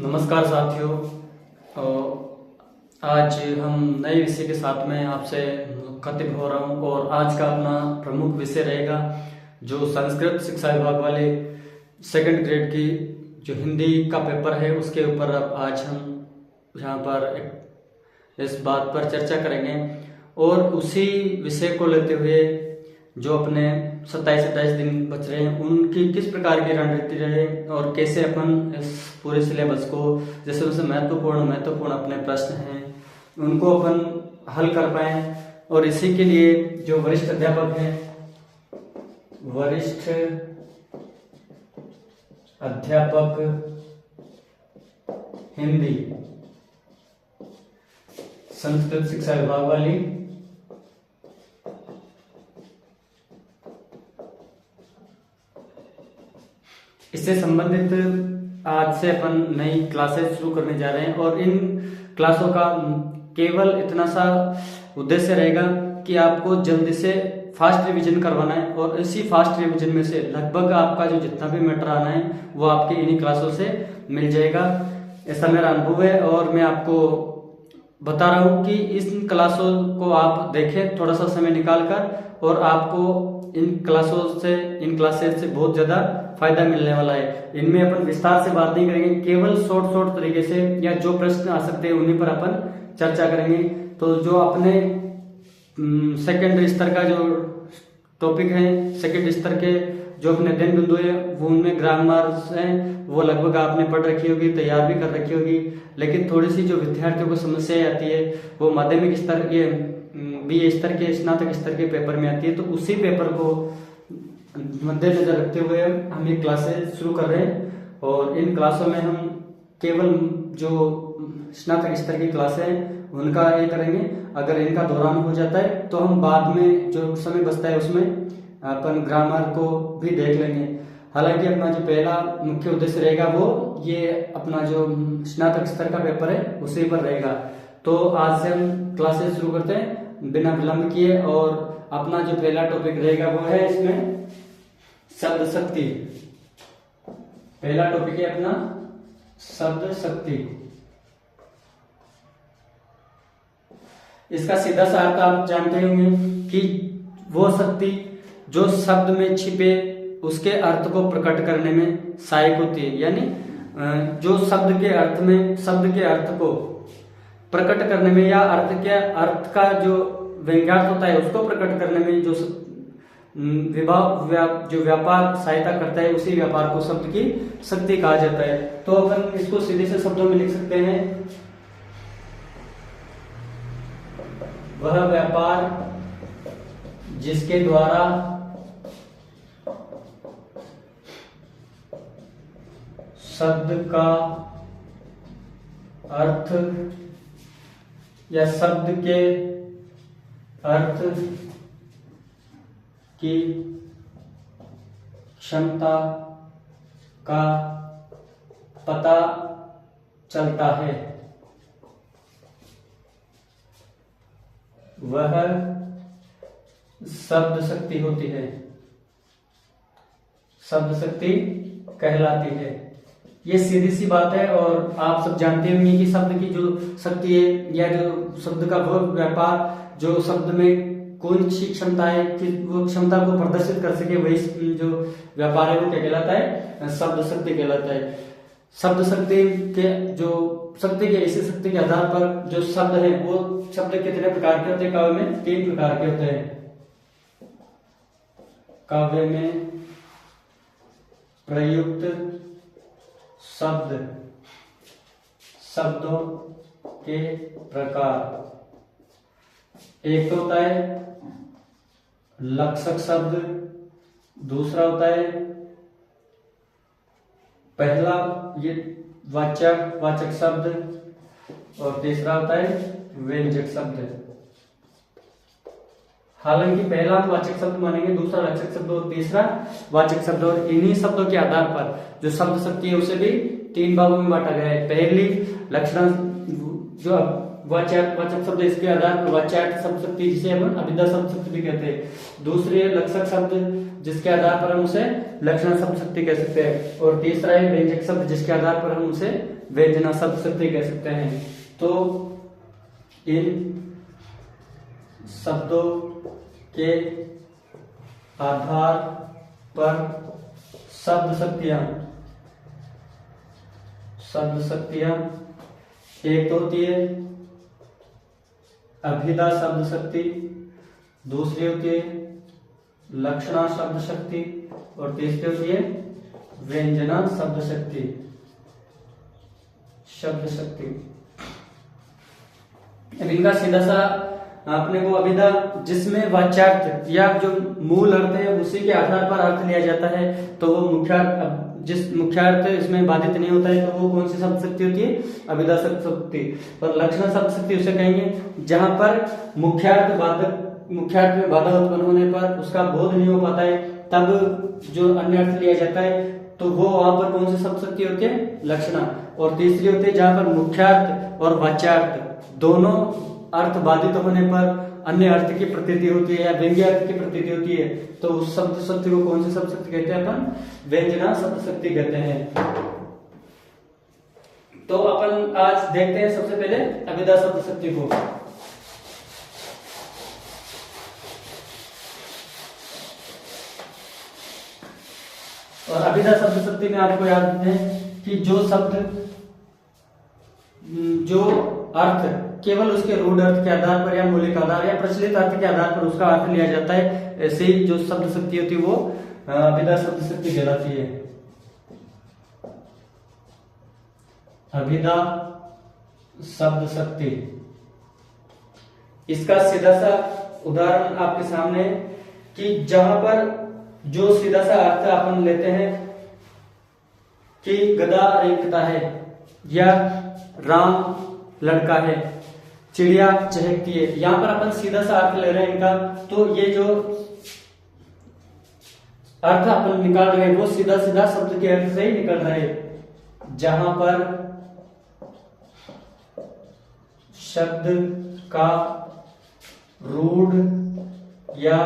नमस्कार साथियों। आज हम नए विषय के साथ में आपसे मुखातिब हो रहा हूँ और आज का अपना प्रमुख विषय रहेगा जो संस्कृत शिक्षा विभाग वाले सेकंड ग्रेड की जो हिंदी का पेपर है उसके ऊपर अब आज हम यहाँ पर इस बात पर चर्चा करेंगे और उसी विषय को लेते हुए जो अपने 27 दिन बच रहे हैं उनकी किस प्रकार की रणनीति रहे और कैसे अपन इस पूरे सिलेबस को जैसे उनसे महत्वपूर्ण अपने प्रश्न हैं उनको अपन हल कर पाए। और इसी के लिए जो वरिष्ठ अध्यापक हैं, वरिष्ठ अध्यापक हिंदी संस्कृत शिक्षा विभाग वाली इससे संबंधित आज से अपन नई क्लासेस शुरू करने जा रहे हैं और इन क्लासों का केवल इतना सा उद्देश्य रहेगा कि आपको जल्दी से फास्ट रिवीजन करवाना है और इसी फास्ट रिवीजन में से लगभग आपका जो जितना भी मैटर आना है वो आपके इन्हीं क्लासों से मिल जाएगा। ऐसा मेरा अनुभव है और मैं आपको बता रहा हूँ कि इन क्लासों को आप देखें थोड़ा सा समय निकाल कर और आपको इन क्लासेस से बहुत ज्यादा फायदा मिलने वाला है। इनमें अपन विस्तार से बात नहीं करेंगे, केवल शॉर्ट तरीके से या जो प्रश्न आ सकते हैं उन्हीं पर अपन चर्चा करेंगे। तो जो अपने सेकेंडरी स्तर का जो टॉपिक है, सेकेंड स्तर के जो अपने दिन बिंदु है वो उनमें ग्रामर है वो लगभग आपने पढ़ रखी होगी, तैयार भी कर रखी होगी, लेकिन थोड़ी सी जो विद्यार्थियों को समस्याएं आती है वो माध्यमिक स्तर के BA स्तर के स्नातक स्तर के पेपर में आती है। तो उसी पेपर को मद्देनजर रखते हुए हम ये क्लासेस शुरू कर रहे हैं और इन क्लासों में हम केवल जो स्नातक स्तर की क्लासें हैं उनका ये करेंगे। अगर इनका दौरान हो जाता है तो हम बाद में जो समय बचता है उसमें अपन ग्रामर को भी देख लेंगे। हालांकि अपना जो पहला मुख्य उद्देश्य रहेगा वो ये अपना जो स्नातक स्तर का पेपर है उसी पर रहेगा। तो आज से हम क्लासेस शुरू करते हैं बिना विलंब किए और अपना जो पहला टॉपिक रहेगा वो है इसमें शब्द शक्ति। पहला टॉपिक है अपना शब्द शक्ति। इसका सीधा सा अर्थ आप जानते होंगे कि वो शक्ति जो शब्द में छिपे उसके अर्थ को प्रकट करने में सहायक होती है, यानी जो शब्द के अर्थ को प्रकट करने में या अर्थ का जो व्यंग्यार्थ होता है उसको प्रकट करने में जो व्यापार सहायता करता है उसी व्यापार को शब्द की शक्ति कहा जाता है। तो अपन इसको सीधे से शब्दों में लिख सकते हैं, वह व्यापार जिसके द्वारा शब्द का अर्थ या शब्द के अर्थ की क्षमता का पता चलता है, वह शब्द शक्ति होती है, शब्द शक्ति कहलाती है। ये सीधी सी बात है और आप सब जानते होंगे कि शब्द की जो शक्ति है या जो शब्द का वो व्यापार जो शब्द में कौन सी क्षमता है कि वो क्षमता को प्रदर्शित कर सके वही जो व्यापार है वो क्या कहलाता है, शब्द शक्ति कहलाता है। शब्द शक्ति के जो शक्ति के ऐसी शक्ति के आधार पर जो शब्द है वो शब्द कितने प्रकार के होते हैं? काव्य में 3 प्रकार के होते हैं। काव्य में प्रयुक्त शब्द, शब्दों के प्रकार, एक तो होता है लक्षक शब्द, दूसरा होता है पहला ये वाचक शब्द और तीसरा होता है व्यंजक शब्द। हालांकि पहला हम वाचक शब्द मानेंगे, दूसरा लक्षक शब्द और तीसरा वाचक शब्द, और इन्हीं शब्दों के आधार पर जो शब्द शक्ति है उसे भी 3 भागों में बांटा गया है। पहली लक्षण जो वाचक शब्द, इसके आधार पर वाच्यार्थ शब्द शक्ति, जिसे हम अभिधा शब्द शक्ति भी कहते हैं। दूसरी है लक्षक शब्द, जिसके आधार पर हम उसे लक्षण शब्द शक्ति कह सकते हैं। और तीसरा है व्यंजक शब्द, जिसके आधार पर हम उसे व्यंजना शब्द शक्ति कह सकते हैं। तो इन शब्दों के आधार पर शब्द शक्तियां एक तो होती है अभिधा शब्द शक्ति, दूसरी होती है लक्षणा शब्द शक्ति, और तीसरी होती है व्यंजना शब्द शक्ति। इनका सीधा सा आपने को अभिधा, जिसमें वाच्यार्थ या जो मूल अर्थ है उसी के आधार पर अर्थ लिया जाता है, तो वो जिस मुख्यार्थ इसमें बाधित नहीं होता है, तो वो कौन सी शब्द शक्ति होती है? अभिधा शब्द शक्ति। और लक्षण शब्द शक्ति उसे कहेंगे जहां पर मुख्यार्थ में बाधा उत्पन्न होने पर उसका बोध नहीं हो पाता है, तब जो अन्य अर्थ लिया जाता है, तो वो वहां पर कौन सी शब्द शक्ति होती है? लक्षणा। और तीसरी होती है जहां पर मुख्यार्थ और वाच्यार्थ दोनों अर्थ बाधित होने पर अन्य अर्थ की प्रतीति होती है या व्यंग्य अर्थ की प्रतीति होती है, तो उस शब्द शक्ति को कौन सी शब्द शक्ति कहते हैं? अपन व्यंजना शब्द शक्ति कहते हैं। तो अपन आज देखते हैं सबसे पहले अभिधा शब्द शक्ति को। और अभिधा शब्द शक्ति में आपको याद है कि जो अर्थ केवल उसके रूढ़ अर्थ के आधार पर या मौलिक आधार या प्रचलित अर्थ के आधार पर उसका अर्थ लिया जाता है, ऐसे ही जो शब्द शक्ति होती है वो अभिधा शब्द शक्ति कहलाती है। अभिधा शब्द शक्ति, इसका सीधा सा उदाहरण आपके सामने कि जहां पर जो सीधा सा अर्थ अपन लेते हैं कि गधा रेंगता है या राम लड़का है, चिड़िया चहकती है, यहां पर अपन सीधा सा अर्थ ले रहे हैं इनका, तो ये जो अर्थ अपन निकाल रहे हैं वो सीधा सीधा शब्द के अर्थ से ही निकल रहे हैं। जहां पर शब्द का रूढ़ या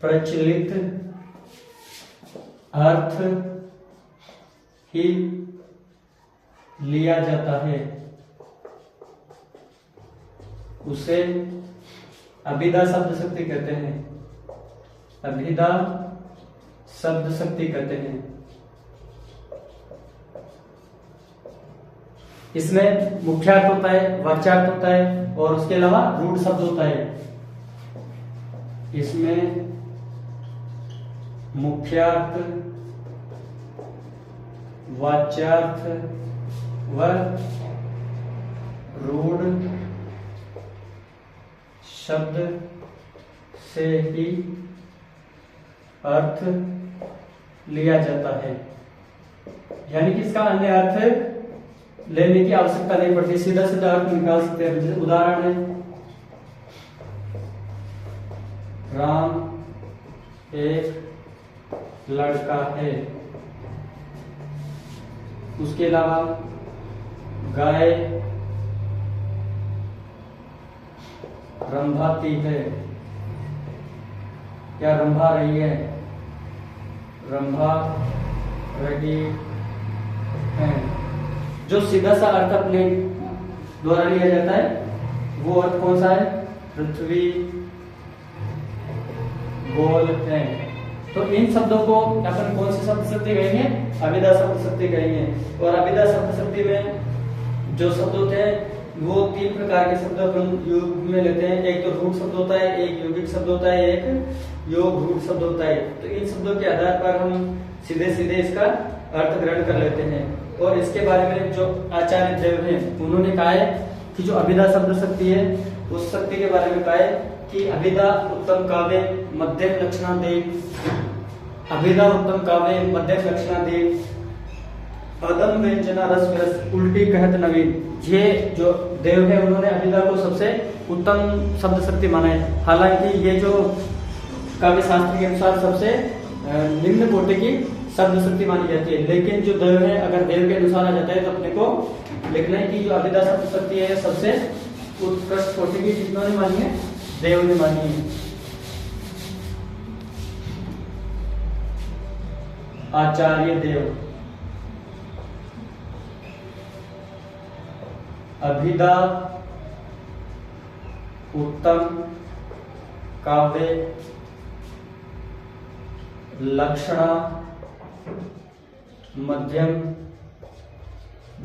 प्रचलित अर्थ ही लिया जाता है, उसे अभिधा शब्द शक्ति कहते हैं। अभिधा शब्द शक्ति कहते हैं। इसमें मुख्यार्थ होता है, वाच्यार्थ होता है और उसके अलावा रूढ़ शब्द होता है। इसमें मुख्यार्थ, वाच्यार्थ व रूढ़ शब्द से ही अर्थ लिया जाता है, यानी कि इसका अन्य अर्थ लेने की आवश्यकता नहीं पड़ती, सीधा सीधा अर्थ निकाल सकते हैं। जैसे उदाहरण है राम एक लड़का है, उसके अलावा गाय रंभाती है या रंभा रही है, रंभा रही है। जो सीधा सा अर्थ अपने द्वारा लिया जाता है वो अर्थ कौन सा है? पृथ्वी गोल है। तो इन शब्दों को अपन कौन सी शब्द शक्ति कहेंगे? अभिधा शब्द शक्ति कहेंगे। और अभिधा शब्द शक्ति में जो शब्द होते हैं वो तीन प्रकार के शब्द अपन योग में लेते हैं। एक तो रूढ़ शब्द होता है, एक यौगिक शब्द होता है, एक योग रूढ़ शब्द होता है। तो इन शब्दों के आधार पर हम सीधे सीधे इसका अर्थ ग्रहण कर लेते हैं। और इसके बारे में जो आचार्य देव हैं उन्होंने कहा है कि जो अभिधा शब्द शक्ति है उस शक्ति के बारे में कहा है कि अभिधा उत्तम काव्य मध्यम लक्षणा दे, अभिधा उत्तम काव्य मध्यम लक्षणा दे, अदम व्यंजना रस विरस उल्टी कहत नवीन। ये जो देव है उन्होंने अभिधा को सबसे उत्तम शब्द शक्ति माना है। हालांकि ये जो काव्य शास्त्र के अनुसार सबसे निम्न कोटि की शब्द शक्ति मानी जाती है। लेकिन जो देव है, अगर देव के अनुसार आ जाता है तो अपने को लिखना है कि जो अभिधा शब्द शक्ति है सबसे उत्कृष्ट कोटि की किन्होंने मानी है, देव ने मानी है। आचार्य देव। अभिधा उत्तम काव्य लक्षणा मध्यम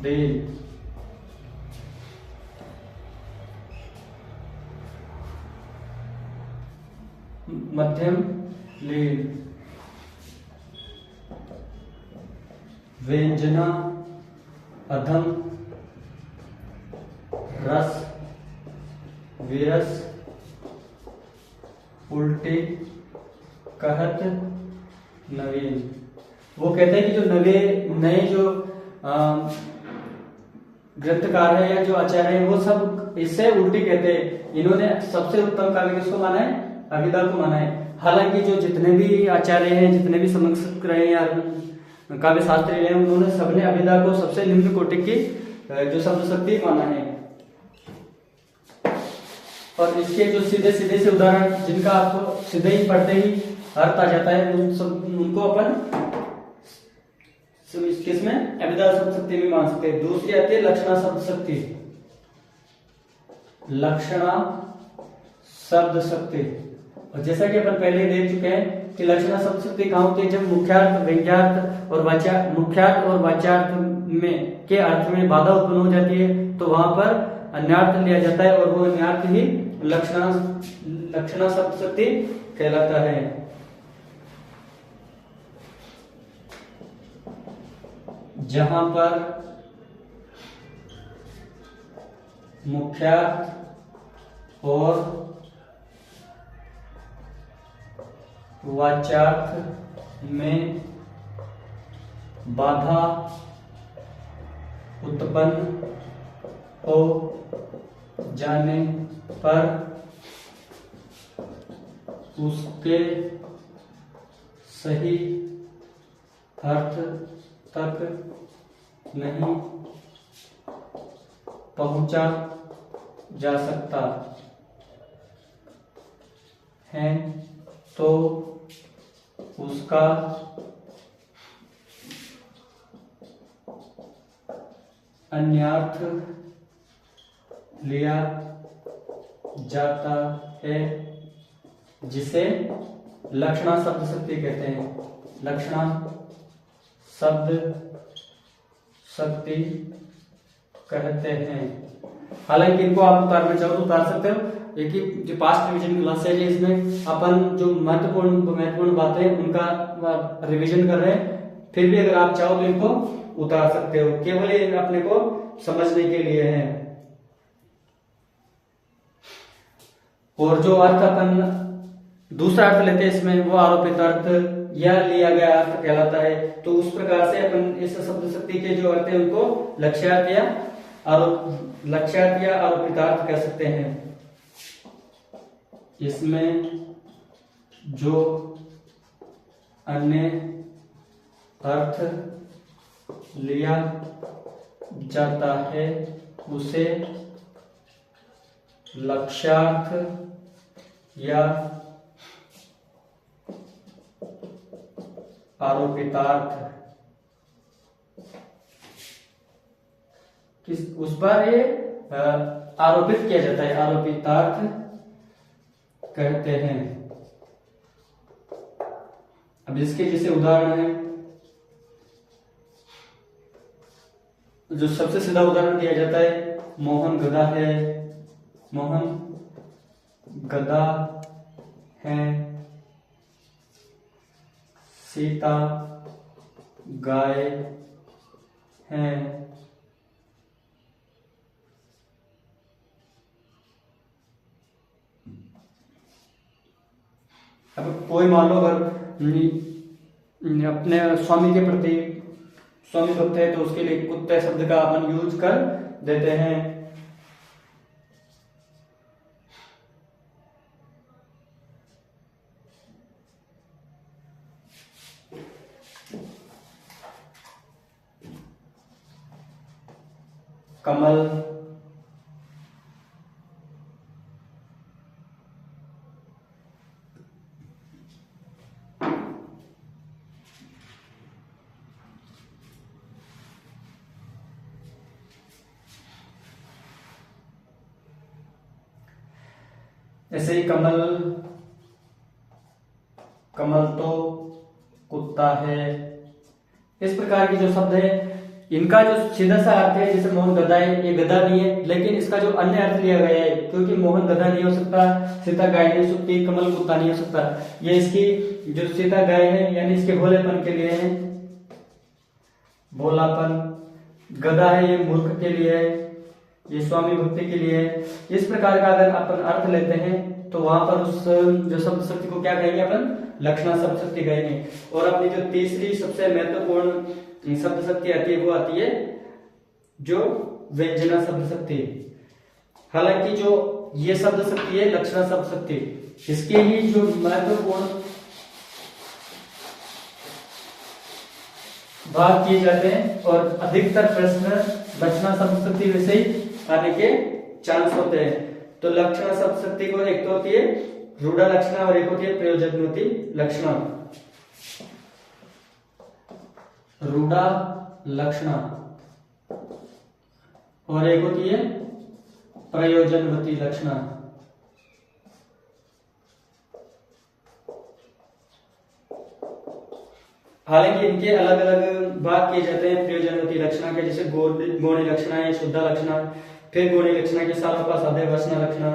देव। मध्यम लीन। व्यंजना अधम रस विरस उल्टी कहत नवीन। वो कहते हैं कि जो नए जो ग्रंथकार है या जो आचार्य है वो सब इससे उल्टी कहते हैं। इन्होंने सबसे उत्तम काव्य किसको माना है, अभिधा को माना है। हालांकि जो जितने भी आचार्य हैं, जितने भी समर्थक रहे या काव्य शास्त्री रहे, उन्होंने सबने अभिधा को सबसे निम्न कोटि की जो शब्द शक्ति माना है। और इसके जो सीधे सीधे से उदाहरण जिनका आपको सीधे ही पढ़ते ही अर्थ आ जाता है, उनको अपन किसमें अभिधा शब्द शक्ति में मान सकते हैं। दूसरी आती है लक्षणा शब्द शक्ति। लक्षणा शब्द शक्ति, और जैसा कि अपन पहले देख चुके हैं कि लक्षणा शब्द शक्ति कहाँ होती है, जब मुख्यार्थ व्यंग्यार्थ और मुख्यार्थ और वाच्यार्थ में के अर्थ में बाधा उत्पन्न हो जाती है तो वहां पर अन्यार्थ लिया जाता है और वो अन्यार्थ ही लक्षणा शब्द शक्ति कहलाता है। जहां पर मुख्यार्थ और वाच्यार्थ में बाधा उत्पन्न हो जाने पर उसके सही अर्थ तक नहीं पहुंचा जा सकता है तो उसका अन्यार्थ लिया जाता है, जिसे लक्षणा शब्द शक्ति कहते हैं। लक्षणा शब्द शक्ति कहते हैं। हालांकि इनको आप उतारना चाहो तो उतार सकते हो। एक ही जो पास्ट रिवीजन क्लास है इसमें अपन जो महत्वपूर्ण बातें उनका रिवीजन कर रहे हैं, फिर भी अगर आप चाहो तो इनको उतार सकते हो, केवल ये अपने को समझने के लिए है। और जो अर्थ अपन दूसरा अर्थ लेते हैं इसमें वो आरोपित अर्थ या लिया गया अर्थ कहलाता है। तो उस प्रकार से अपन इस शब्द शक्ति के जो अर्थ है उनको लक्ष्यार्थ या आरोपितार्थ कह सकते हैं। इसमें जो अन्य अर्थ लिया जाता है उसे लक्ष्यार्थ या आरोपितार्थ उस पर ये आरोपित किया जाता है, आरोपितार्थ कहते हैं। अब इसके जैसे उदाहरण है, जो सबसे सीधा उदाहरण दिया जाता है, मोहन गधा है, मोहन गधा है, सीता गाय है, अब कोई मान लो अगर अपने स्वामी के प्रति स्वामी भक्त है तो उसके लिए कुत्ते शब्द का अपन यूज कर देते हैं। कमल, ऐसे ही कमल, कमल तो कुत्ता है। इस प्रकार के जो शब्द है इनका जो सीधा सा अर्थ है, जैसे मोहन गधा है, ये गधा नहीं है, लेकिन इसका जो अन्य अर्थ लिया गया है, क्योंकि मोहन गधा नहीं हो सकता, सीता गाय नहीं हो सकती, कमल कुत्ता नहीं हो सकता, ये इसकी जो सीता गाय है यानी इसके भोलेपन के लिए है, भोलापन। गधा है ये मूर्ख के लिए है, ये स्वामी भक्ति के लिए है। इस प्रकार का अगर अपन अर्थ लेते हैं तो वहां पर उस जो शब्द शक्ति को क्या कहेंगे अपन, लक्षणा शब्द शक्ति कहेंगे। और अपनी जो तीसरी सबसे महत्वपूर्ण शब्द शक्ति आती है वो आती है जो व्यंजना शब्द शक्ति। हालांकि जो ये शब्द शक्ति है लक्षणा शब्द शक्ति, इसके ही जो महत्वपूर्ण भाग किए जाते हैं और अधिकतर प्रश्न लक्षणा शब्द शक्ति वैसे ही आने के चांस होते हैं। तो लक्षणा शब्द शक्ति को एक तो होती है रूढ़ा लक्षणा और एक होती है प्रयोजनवती लक्षणा। रूढ़ा लक्षणा और एक होती है प्रयोजनवती लक्षणा। हालांकि इनके अलग अलग भाग किए जाते हैं प्रयोजनवती लक्षणा के, जैसे गौणी लक्षणा है, शुद्ध लक्षणा, फिर गौणी लक्षणा के सालोपास आधे वचना लक्षणा,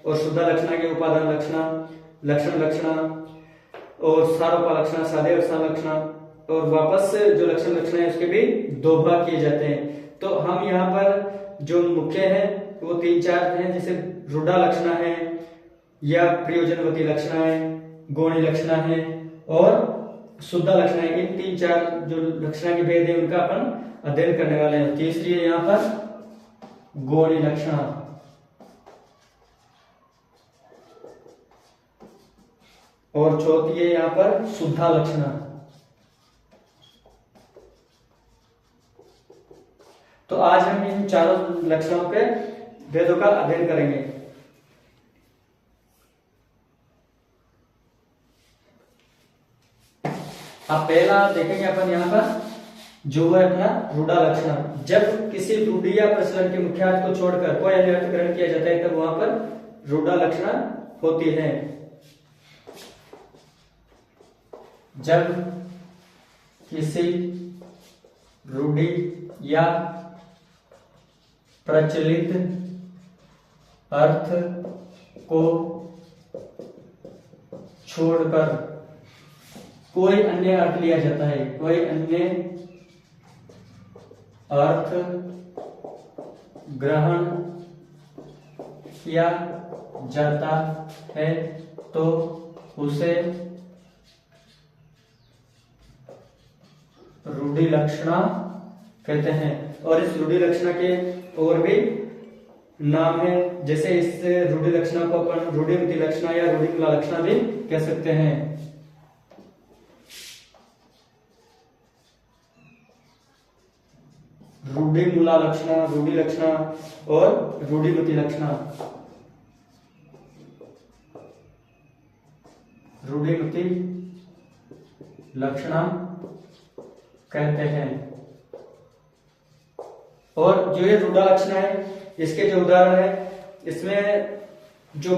और शुद्ध लक्षणा के उपादान लक्षणा, लक्षण लक्षणा, और सारोपा लक्षणा, साधे वचना लक्षणा, और वापस जो लक्षण लक्षणा है उसके भी दो भाग किए जाते हैं। तो हम यहाँ पर जो मुख्य है वो 3-4 हैं, जैसे रूढ़ा लक्षणा है या प्रयोजनवती लक्षणा है, गौणी लक्षणा है और शुद्ध लक्षणा है। इन 3-4 जो लक्षणा के भेद है उनका अपन अध्ययन करने वाले हैं। तीसरी है यहाँ पर गौणी लक्षणा, और चौथी है यहाँ पर शुद्धा लक्षणा। तो आज हम इन चारों लक्षणों के भेदों का अध्ययन करेंगे। अब पहला देखेंगे अपन यहाँ पर जो है अपना रूढ़ा लक्षण। जब किसी रूढ़ी या प्रचलन के मुख्यार्थ को छोड़कर कोई अन्य अर्थ ग्रहण किया जाता है तब वहां पर रूढ़ा लक्षण होती है। जब किसी रूढ़ी या प्रचलित अर्थ को छोड़कर कोई अन्य अर्थ लिया जाता है, कोई अन्य अर्थ ग्रहण किया जाता है तो उसे रूढ़ि लक्षणा कहते हैं। और इस रूढ़ि लक्षणा के और भी नाम है, जैसे इस रूढ़ि लक्षणा को अपन रूढ़िमती लक्षणा या रूढ़िमूला लक्षणा भी कह सकते हैं। रूढ़िमूला लक्षणा, रूढ़ि लक्षणा और रूढ़िमती लक्षणा। रूढ़िमती लक्षणा कहते हैं। और जो ये रूढ़ा लक्षण है इसके जो उदाहरण है, इसमें जो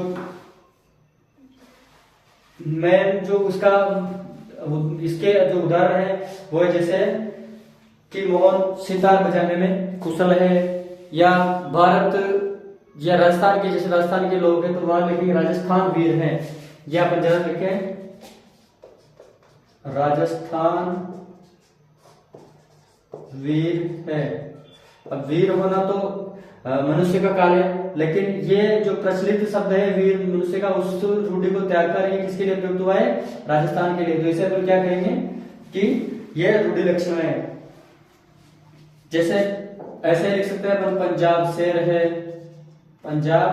मेन जो उसका इसके जो उदाहरण है वो है जैसे कि मोहन सितार बजाने में कुशल है, या भारत या राजस्थान के, जैसे राजस्थान के लोग हैं तो वहां लिखेंगे राजस्थान वीर हैं, या अपन जरा लिखें राजस्थान वीर है। अब वीर होना तो मनुष्य का कार्य है, लेकिन ये जो प्रचलित शब्द है वीर मनुष्य का, उस रूढ़ि को त्याग कर ये किसके लिए प्रयुक्त हुआ है, राजस्थान के लिए। तो इसे अपन क्या कहेंगे कि ये रूढ़ि लक्षण है। जैसे ऐसे लिख सकते हैं अपन पंजाब शेर है, पंजाब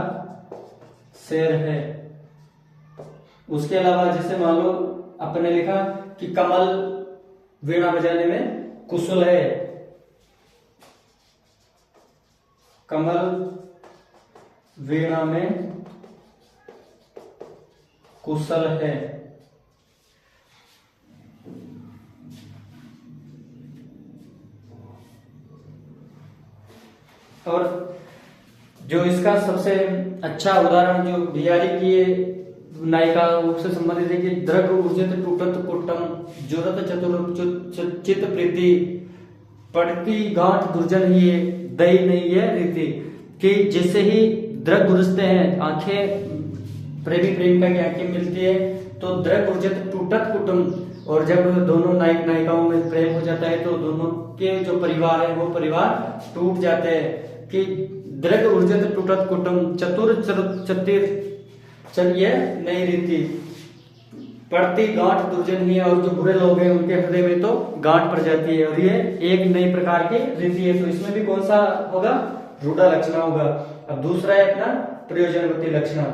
शेर है। उसके अलावा जैसे मान लो अपने लिखा कि कमल वीणा बजाने में कुशल है, कमल वीणा में कुशल है। और जो इसका सबसे अच्छा उदाहरण जो बिहारी की नायिका उससे संबंधित है कि द्रग ऊर्जित टूटत कुटम जुरत चतुर चित प्रीति पड़ती गांठ दुर्जन ही है दई नहीं है रीति। कि जैसे ही द्रग उर्जते हैं, आंखें प्रेमी प्रेमिका की आंखें मिलती है तो द्रग ऊर्जित टूटत कुटुम, और जब दोनों नायक नायिकाओं में प्रेम हो जाता है तो दोनों के जो परिवार है वो परिवार टूट जाते हैं। कि द्रग ऊर्जित टूटत कुटुम चतुर चतिर चलिए नई रीति पड़ती गांठ दुर्जन ही है, और जो बुरे लोग हैं उनके हृदय में तो गांठ पड़ जाती है, और ये एक नई प्रकार की रीति है। तो इसमें भी कौन सा होगा? रूढ़ा लक्षण होगा। अब दूसरा है अपना प्रयोजनवती लक्षण।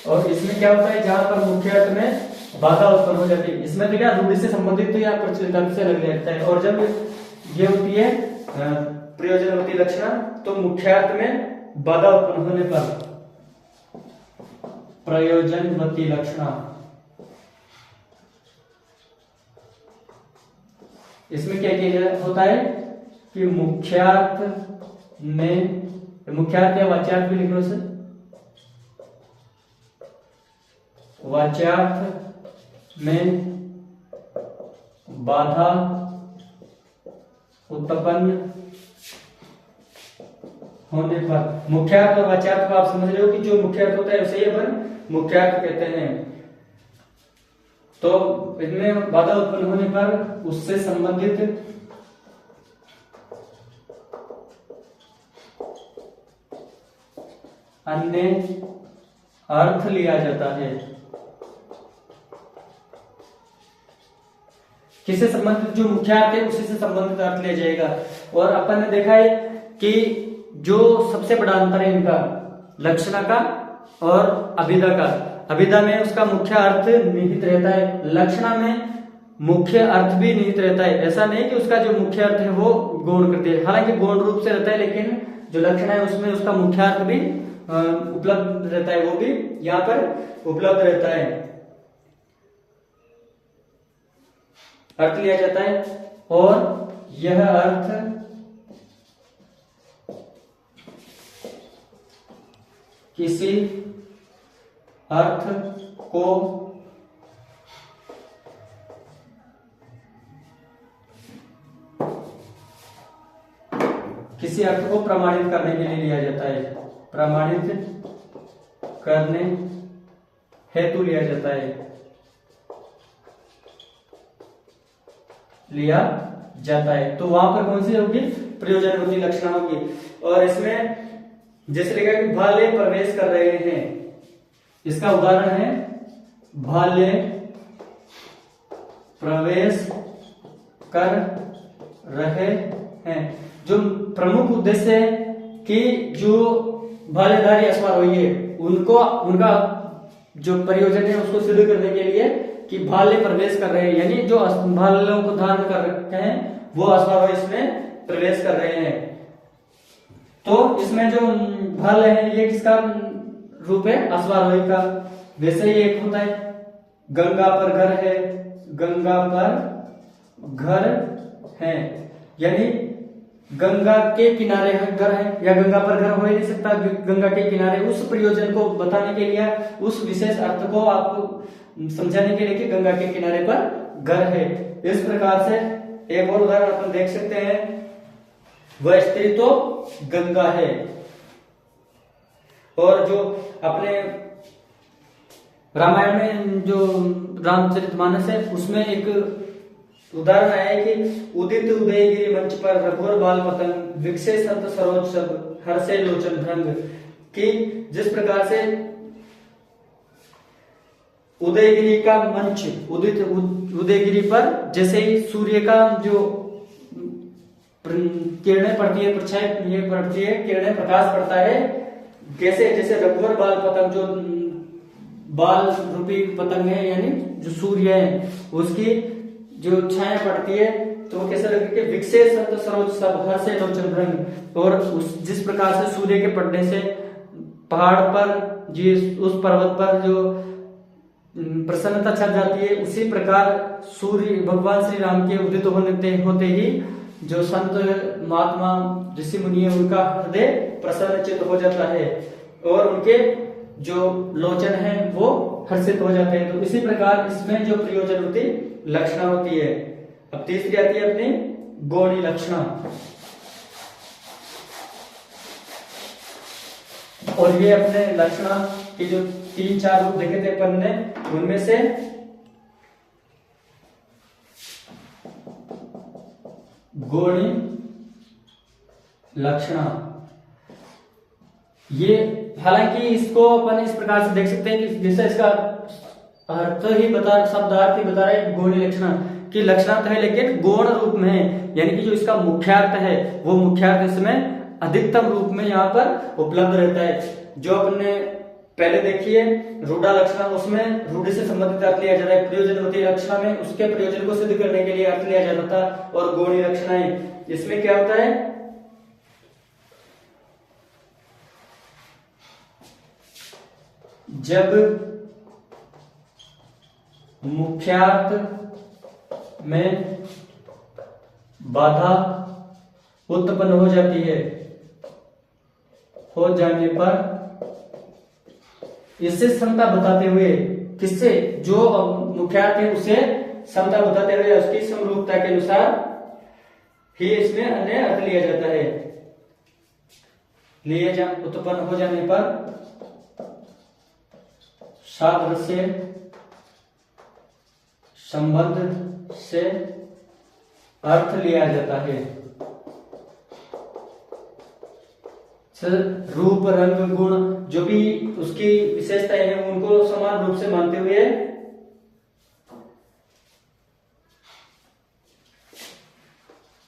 और इसमें क्या होता है, जहां पर मुख्य अर्थ में बाधा उत्पन्न हो जाती है, इसमें तो क्या रूढ़ि से संबंधित तो या प्रचलित अर्थ से लग जाता है। और जब ये होती है प्रयोजनवती लक्षण तो मुख्यार्थ में बाधा उत्पन्न होने पर प्रयोजनवती लक्षण। इसमें क्या किया होता है कि मुख्यार्थ या वाच्यार्थ भी लिख लो सर। वाच्यार्थ में बाधा उत्पन्न होने पर, मुख्यार्थ और वाच्यार्थ को आप समझ रहे हो कि जो मुख्यार्थ होता है उसे ही अपन मुख्यार्थ कहते हैं। तो इनमें बाधा उत्पन्न होने पर उससे संबंधित अन्य अर्थ लिया जाता है। किससे संबंधित? जो मुख्यार्थ है उसी से संबंधित अर्थ लिया जाएगा। और अपन ने देखा है कि जो सबसे बड़ा अंतर है इनका लक्षण का और अभिधा का। अभिधा में उसका मुख्य अर्थ निहित रहता है, लक्षण में मुख्य अर्थ भी निहित रहता है। ऐसा नहीं कि उसका जो मुख्य अर्थ है वो गौण करते हैं, हालांकि गौण रूप से रहता है, लेकिन जो लक्षण है उसमें उसका मुख्य अर्थ भी उपलब्ध रहता है, वो भी यहाँ पर उपलब्ध रहता है, अर्थ लिया जाता है। और यह अर्थ किसी अर्थ को प्रमाणित करने के लिए लिया जाता है, प्रमाणित करने हेतु लिया जाता है, लिया जाता है। तो वहां पर कौन सी होगी? प्रयोजनवती लक्षण होगी। और इसमें जैसे लिखा है कि भाले प्रवेश कर रहे हैं, इसका उदाहरण है भाले प्रवेश कर रहे हैं। जो प्रमुख उद्देश्य है कि जो भालेधारी अश्वारोही है उनका जो प्रयोजन है उसको सिद्ध करने के लिए कि भाले प्रवेश कर रहे हैं, यानी जो भालों को धारण कर रखे हैं वो अश्वारोही इसमें प्रवेश कर रहे हैं। तो इसमें जो भाले है ये किसका रूप है? अश्वारोही का। वैसे ही एक होता है गंगा पर घर है, गंगा पर घर है, यानी गंगा के किनारे घर है, या गंगा पर घर हो ही नहीं सकता, गंगा के किनारे। उस प्रयोजन को बताने के लिए, उस विशेष अर्थ को आपको समझाने के लिए कि गंगा के किनारे पर घर है। इस प्रकार से एक और उदाहरण अपन देख सकते हैं, वह स्त्री तो गंगा है। और जो अपने रामायण में जो रामचरितमानस है उसमें एक उदाहरण आया है कि उदित उदयगिरि मंच पर रघुवर बाल पतंग विकसे संत सरोज सब हर्षे लोचन भ्रंग। कि जिस प्रकार से उदयगिरी का मंच, उदयगिरी पर जैसे ही सूर्य का जो किरणें पड़ती है, परछाई पड़ती है, किरणें प्रकाश पड़ता है, कैसे जैसे रघुवर बाल पतंग, जो बाल रूपी पतंग है यानी जो सूर्य है, उसकी जो छाया पड़ती है तो वो कैसे लगेगी, विकसे संत सरोज सब हर्षे लोचन रंग। और जिस प्रकार से सूर्य के पड़ने से पहाड़ पर उस पर्वत पर जो प्रसन्नता छा जाती है, उसी प्रकार सूर्य भगवान श्री राम के उदित होते ही जो संत महात्मा ऋषि मुनि है उनका हृदय प्रसन्नचित हो जाता है और उनके जो लोचन है वो हर्षित हो जाते हैं। तो इसी प्रकार इसमें जो प्रयोजनवृत्ति लक्षणा होती है। अब तीसरी आती है अपनी गौणी लक्षणा। और ये अपने लक्षणा की जो 3-4 रूप देखे थे अपन ने, उनमें से गौणी लक्षणा, ये हालांकि इसको अपन इस प्रकार से देख सकते हैं कि जैसे इसका अर्थ ही शब्दार्थ ही बता रहा है गौणी लक्षणा की लक्षणार्थ है, लेकिन गौण रूप में है, यानी कि जो इसका मुख्यार्थ है वो मुख्यार्थ इसमें अधिकतम रूप में यहाँ पर उपलब्ध रहता है। जो अपने पहले देखिए रूढ़ा लक्षणा, उसमें रूढ़ी से संबंधित अर्थ लिया जाता है। प्रयोजनवृत्ति लक्षणा में उसके प्रयोजन को सिद्ध करने के लिए अर्थ लिया जाता था। और गौणी लक्षणाएं, इसमें क्या होता है, जब मुख्यार्थ में बाधा उत्पन्न हो जाती है, हो जाने पर इससे समता बताते हुए, किससे, जो मुख्यार्थ है उसे समता बताते हुए उसकी समरूपता के अनुसार ही इसमें अन्य अर्थ लिया जाता है। उत्पन्न हो जाने पर सादृश्य संबंध से अर्थ लिया जाता है। रूप रंग गुण जो भी उसकी विशेषताएं हैं उनको समान रूप से मानते हुए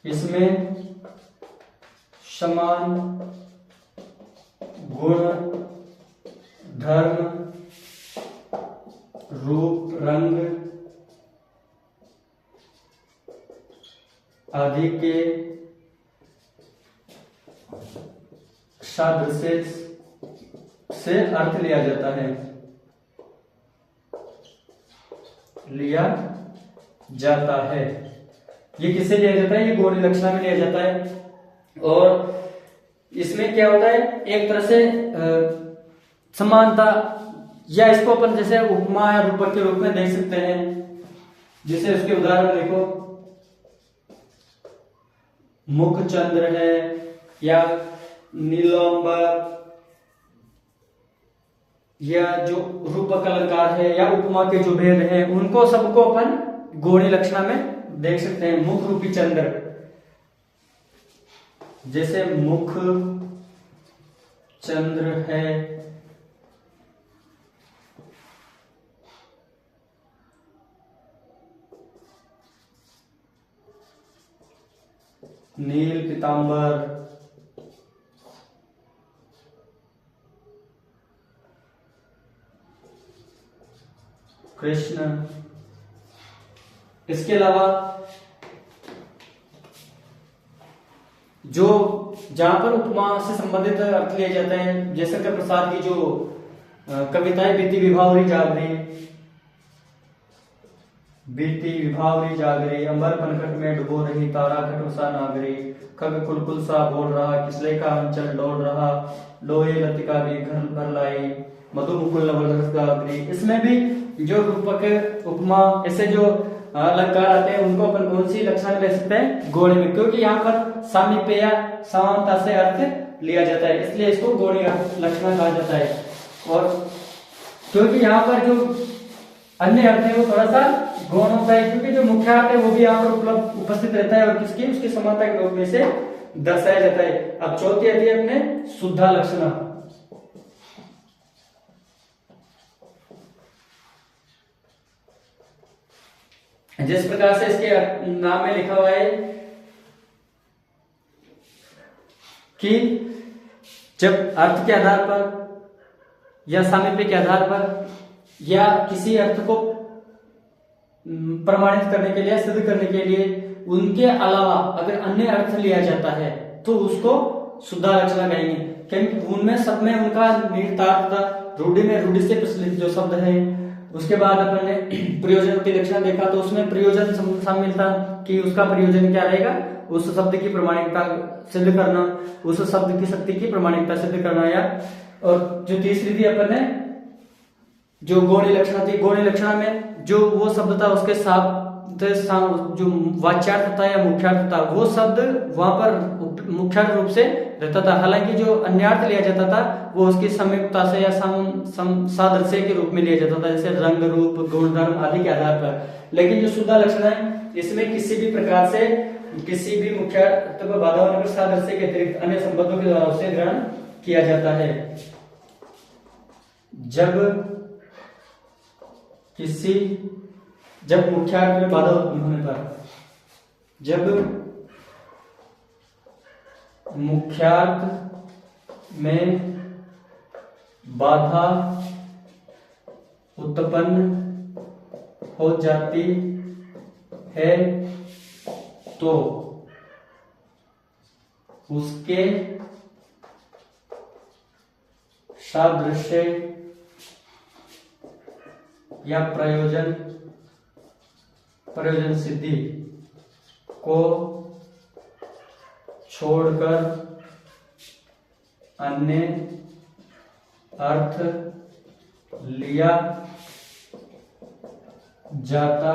इसमें समान गुण धर्म रूप रंग आदि के सादृश्य से अर्थ लिया जाता है, ये किससे लिया जाता है, ये गौणी लक्षणा में लिया जाता है। और इसमें क्या होता है, एक तरह से समानता, या इसको अपन जैसे उपमा या रूपक के रूप में देख सकते हैं। जैसे उसके उदाहरण देखो, मुख चंद्र है या नीलोंबर, या जो रूपक अलंकार है या उपमा के जो भेद हैं उनको सबको अपन गौणी लक्षणा में देख सकते हैं। मुख रूपी चंद्र, जैसे मुख चंद्र है, नील पीतांबर, कृष्ण। इसके अलावा जो जहां पर उपमा से संबंधित अर्थ लिए जाते हैं, जयशंकर प्रसाद की जो कविताएं बीती विभावरी जागरी, बीती विभावरी जागरी, अंबर पनखट में डुबो रही तारा खटुसा नागरी, खग कुलकुल सा बोल रहा, किसले का अंचल डोल रहा, लोहे लतिका भी घर भर लाई, मधु मुकुल नवल गागरी। इसमें भी जो रूपक उपमा ऐसे जो अलंकार आते हैं उनको अपन कौन सी लक्षण ले सकते हैं, गौणी में, क्योंकि यहाँ पर सामीप्य या समानता से अर्थ लिया जाता है, इसलिए इसको गौणी लक्षण कहा जाता है। और क्योंकि यहाँ पर जो अन्य अर्थ है वो थोड़ा सा गौण होता है, क्योंकि जो मुख्य अर्थ है वो भी यहाँ पर उपस्थित रहता है और किसकी, उसकी समानता के रूप में से दर्शाया जाता है। अब चौथी आती है अपने शुद्धा लक्षणा। जिस प्रकार से इसके नाम में लिखा हुआ है कि जब अर्थ के आधार पर या सामीप्य के आधार पर या किसी अर्थ को प्रमाणित करने के लिए, सिद्ध करने के लिए उनके अलावा अगर अन्य अर्थ लिया जाता है तो उसको शुद्धालक्षणा कहेंगे, क्योंकि उनमें सब में उनका निहितार्थ रूढ़ि में रूढ़ि से प्रचलित जो शब्द है। उसके बाद अपन ने प्रयोजन की लक्षण देखा तो उसमें प्रयोजन शामिल था कि उसका प्रयोजन क्या रहेगा, उस शब्द की प्रमाणिकता सिद्ध करना, उस शब्द की शक्ति की प्रमाणिकता सिद्ध करना। या और जो तीसरी थी अपन ने जो गौणी लक्षण थी, गौणी लक्षण में जो वो शब्द था उसके साथ जो वाच्यार्थ था या मुख्यार्थ था वो शब्द वहां पर मुख्यार्थ रूप से रहता था, हालांकि जो अन्यार्थ लिया जाता था वो उसकी सम्यक्ता से या सादृश्य के रूप में लिया जाता था, जैसे रंग, रूप, गुणधर्म आदि के आधार पर। लेकिन जो शुद्ध लक्षण है इसमें किसी भी प्रकार से किसी भी मुख्यार्थ को बाधा होने पर सादृश्य के अतिरिक्त अन्य संबंधों के द्वारा उसे ग्रहण किया जाता है। जब मुख्यार्थ में बाधा होने पर, जब मुख्यार्थ में बाधा उत्पन्न हो जाती है तो उसके सादृश्य या प्रयोजन सिद्धि को छोड़कर अन्य अर्थ लिया जाता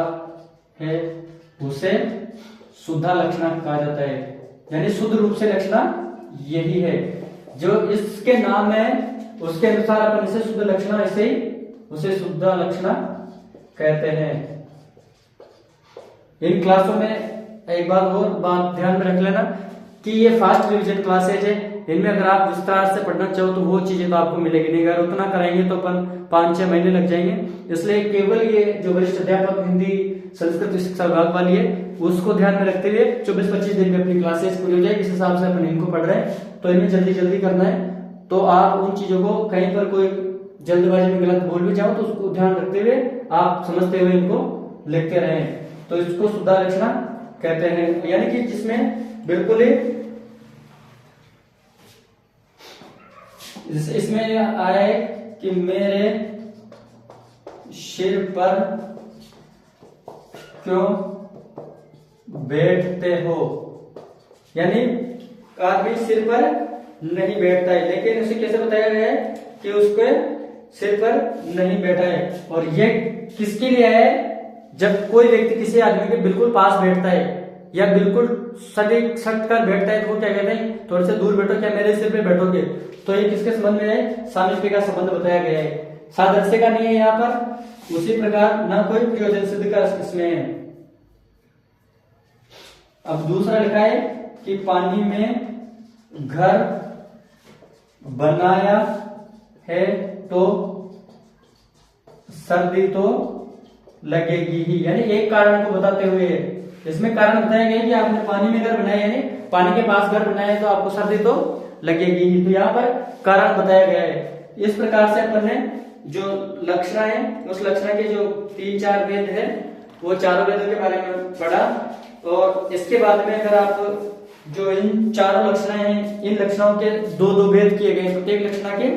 है, उसे शुद्धा लक्षण कहा जाता है। यानी शुद्ध रूप से लक्षण यही है, जो इसके नाम है उसके अनुसार अपन इसे शुद्ध लक्षण, ऐसे ही उसे शुद्ध लक्षण कहते हैं। इन क्लासों में एक बात ध्यान में रख लेना कि ये फास्ट रिवीजन क्लासेज है, इनमें अगर आप विस्तार से पढ़ना चाहो तो वो चीजें तो आपको मिलेगी नहीं, अगर उतना कराएंगे तो अपन 5-6 महीने लग जाएंगे। इसलिए केवल ये जो वरिष्ठ अध्यापक हिंदी संस्कृत शिक्षा विभाग वाली है उसको ध्यान में रखते हुए 24-25 दिन में अपनी क्लासेस पूरी हो जाए, इस हिसाब से अपन इनको पढ़ रहे हैं। तो इनमें जल्दी करना है, तो आप उन चीजों को कहीं पर कोई जल्दबाजी में गलत बोल भी जाओ तो उसको ध्यान रखते हुए आप समझते हुए इनको लिखते रहें। तो इसको शुद्धा लक्षण कहते हैं, यानी कि जिसमें बिल्कुल ही इसमें आया है कि मेरे सिर पर क्यों बैठते हो, यानी आदमी सिर पर नहीं बैठता है, लेकिन उसे कैसे बताया गया है कि उसके सिर पर नहीं बैठा है। और यह किसके लिए है, जब कोई व्यक्ति किसी आदमी के बिल्कुल पास बैठता है या बिल्कुल सट कर बैठता है तो वो क्या कहते हैं, थोड़े से दूर बैठो, क्या मेरे सिर पे बैठोगे। तो ये किसके संबंध में है, सामीप्य का संबंध बताया गया है, सादृश्य का नहीं है यहाँ पर। उसी प्रकार न कोई प्रयोजन सिद्ध का इसमें है। अब दूसरा लिखा है कि पानी में घर बनाया है तो सर्दी तो लगेगी ही, यानी एक कारण को बताते हुए इसमें कारण बताया गया कि आपने पानी में घर बनाया, यानी पानी के पास घर बनाया है तो आपको सर्दी तो लगेगी ही, तो यहाँ पर कारण बताया गया है। इस प्रकार से अपन ने जो लक्षण है उस लक्षण के जो 3-4 भेद है वो चारों भेदों के बारे में पढ़ा। और इसके बाद में अगर आप जो इन चारों लक्षण हैं इन लक्षणों के 2-2 भेद किए गए, प्रत्येक लक्षण के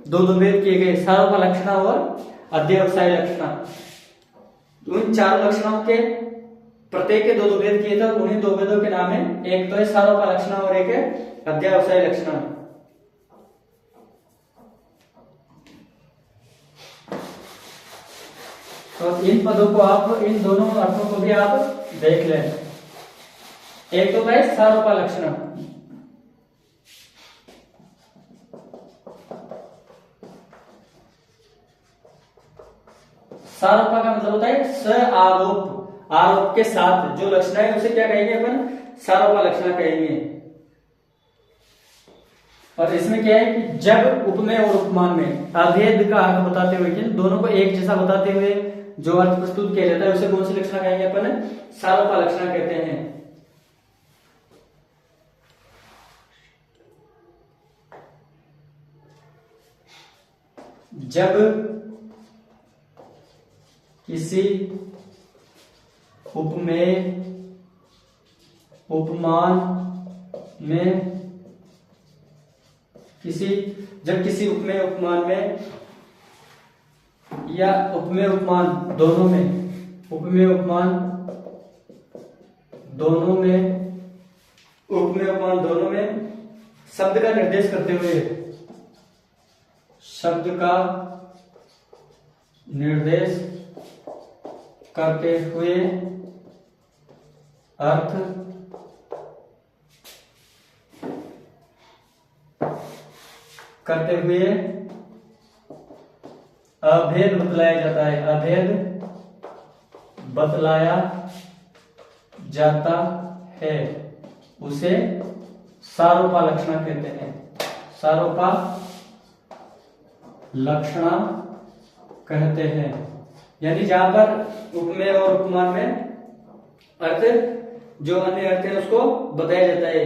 2-2 भेद किए गए, सारों का लक्षण और अध्यवसाय लक्षण। उन चारों लक्षणों के प्रत्येक के 2-2 भेद किए थे, उन्हीं 2 भेदों के नाम है, एक तो है सारों का लक्षण और एक है अध्यवसाय लक्षण। तो इन पदों को आप, इन दोनों अर्थों को भी आप देख लें। एक तो है सारों का लक्षण, सारोपा का मतलब होता है स आरोप, आरोप के साथ जो लक्षण है उसे क्या कहेंगे अपन, सारोपा लक्षण कहेंगे। और इसमें क्या है कि जब उपमेय और उपमान में अभेद का अर्थ बताते हुए, दोनों को एक जैसा बताते हुए जो अर्थ प्रस्तुत किया जाता है उसे कौन सी लक्षण कहेंगे अपन, सारोपा लक्षण कहते हैं। जब किसी उपमेय उपमान में जब किसी उपमेय उपमान में या उपमेय उपमान दोनों में उपमेय उपमान दोनों में शब्द का निर्देश करते हुए शब्द का निर्देश करते हुए अर्थ करते हुए अभेद बतलाया जाता है। अभेद बतलाया जाता है उसे सारोपा लक्षणा कहते हैं। सारोपा लक्षणा कहते हैं। यानी जहां पर उपमेय और उपमान में अर्थ जो अन्य अर्थ है उसको बताया जाता है।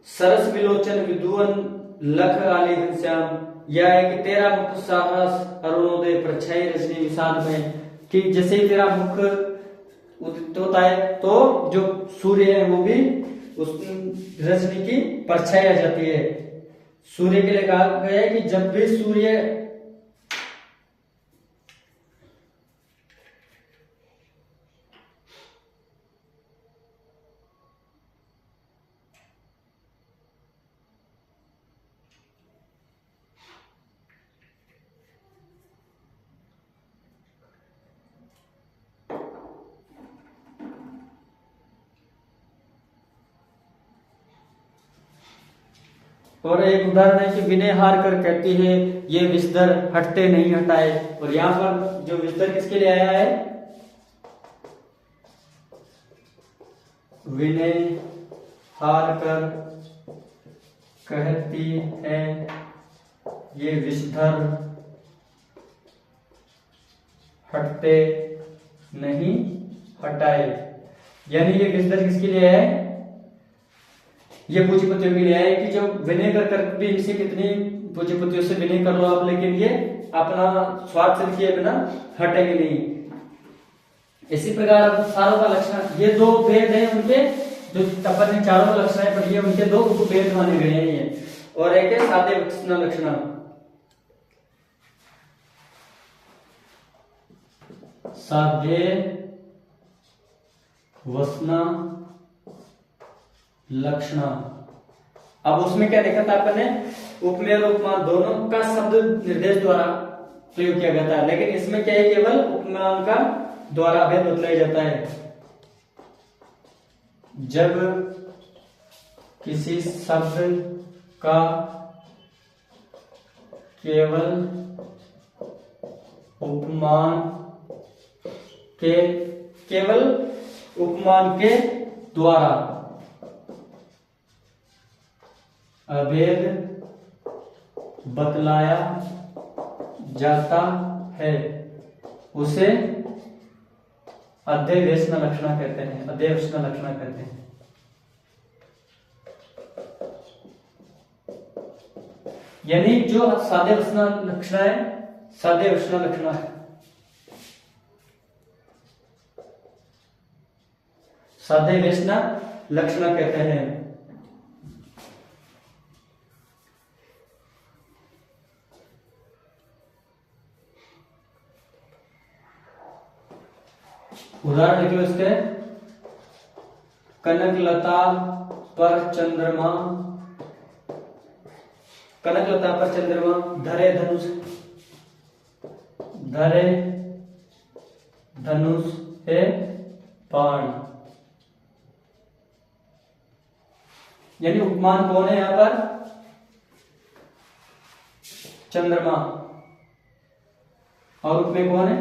सरस विलोचन विदुअन लख आली घनश्याम, या है कि तेरा मुख साहस अरुणोदय परछाई रजनी विषाद में, कि जैसे ही तेरा मुख उदित होता है तो जो सूर्य है वो भी उस रजनी की परछाई आ जाती है। सूर्य के लिए कहा गया है कि जब भी सूर्य और एक उदाहरण है कि विनय हार कर कहती है ये विषधर हटते नहीं हटाए। और यहां पर जो विषधर किसके लिए आया है? विनय हार कर कहती है ये विषधर हटते नहीं हटाए। यानी ये विषधर किसके लिए है? ये पूंजीपतियों के लिए है कि जो विनय कर भी इनसे कितनी पूंजीपतियों से विनय कर लो आप, लेकिन ये अपना स्वार्थ सिद्ध किए बिना हटेंगे नहीं। इसी प्रकार सारों का लक्षण, ये दो भेद हैं उनके, जो अपन ने चारों लक्षण है पर ये उनके दो उपभेद माने गए हैं ये। और एक है सादे वचना लक्षण। सादे वचना लक्षण। अब उसमें क्या देखा था अपन ने? उपमेय और उपमान दोनों का शब्द निर्देश द्वारा प्रयोग किया गया था, लेकिन इसमें क्या है? केवल उपमान का द्वारा भेद बतलाया जाता है। जब किसी शब्द का केवल उपमान के द्वारा अभेद बतलाया जाता है उसे अध्यवचन लक्षण कहते हैं। अध्यवचन लक्षण कहते हैं। यानी जो सादे वचन लक्षण है, सादे वचन लक्षण है, सादे वचन लक्षण कहते हैं। उदाहरण लिख लो इसके। कनकलता पर चंद्रमा, कनकलता पर चंद्रमा, धरे धनुष, धरे धनुष है बाण। यानी उपमान कौन है यहां पर? चंद्रमा। और उपमेय कौन है?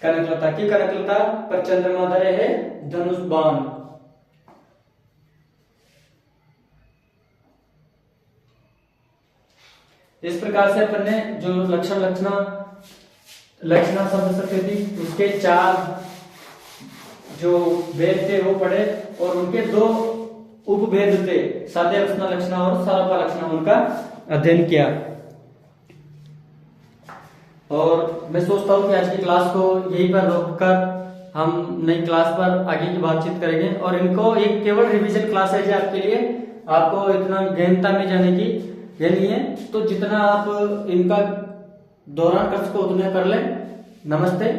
कनकलता की। कनकलता पर चंद्रमा धरे है धनुष बाण। इस प्रकार से अपन ने जो लक्षण शब्द सत्य थी उसके चार जो भेद थे वो पढ़े, और उनके दो उपभेद थे, सादे वचन लक्षण और सारोपा लक्षण, उनका अध्ययन किया। और मैं सोचता हूँ कि आज की क्लास को यहीं पर रोककर हम नई क्लास पर आगे की बातचीत करेंगे। और इनको एक केवल रिवीजन क्लास है आपके लिए, आपको इतना गहनता में जाने की ये नहीं है, तो जितना आप इनका दौरान कर सको उतना कर लें। नमस्ते,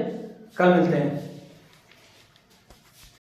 कल मिलते हैं।